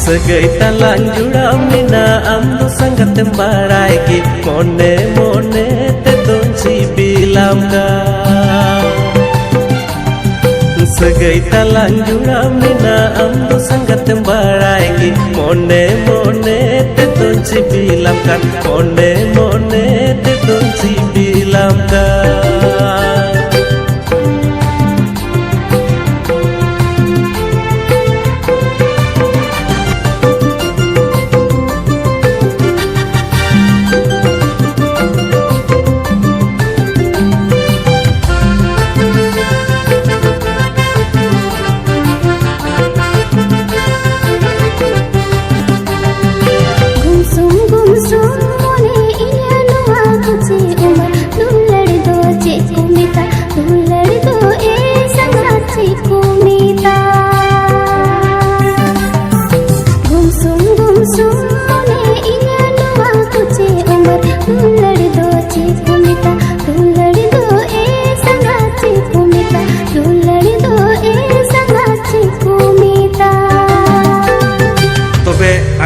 Segai talang juram nina amdo sangat tembarai ki mone mone te donci bilam ka. Segai talang juram nina amdo sangat tembarai ki mone mone te donci bilam ka. Mone mone te donci bilam ka.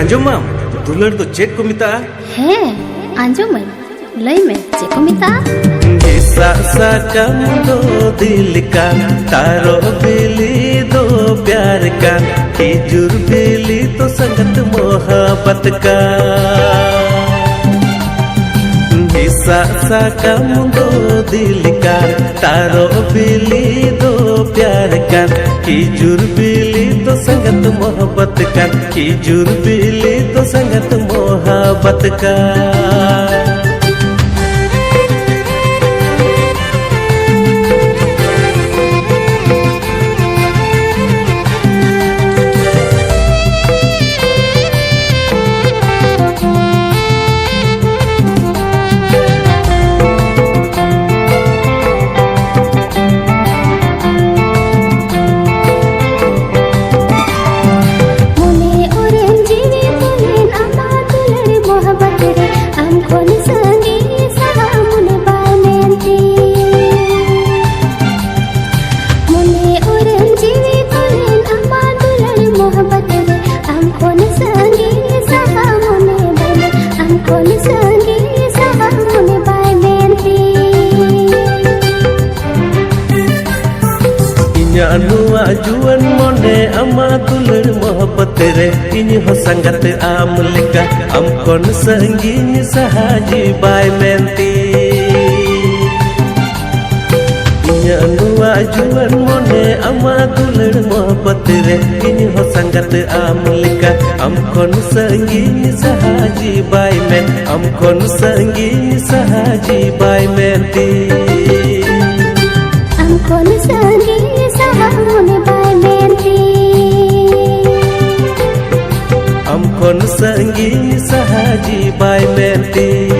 Anjom mam, dular do cek ko mita? He, anjom mam, lay me cek ko mita? Gisa sa kamdo dil ka, taro bili do प्यार का, खिजूर बेली तो संगत मोहब्बत का. Giza सा kamdo dil ka, taro bili do प्यार का, खिजूर बेली तो संगत मोहब्बत का, खिजूर बेली तो संगत मोहब्बत का. Anua juan mone ama tuler mohabbat re ini ho sangat am leka am kon sanggini sahaji bai menti. Inya anua juan mone ama tuler mohabbat re ini ho sangat am leka am kon sanggini sahaji bai men am kon sanggini sahaji bai menti. Am kon sanggini Am kon sanggini sahaji bai menti.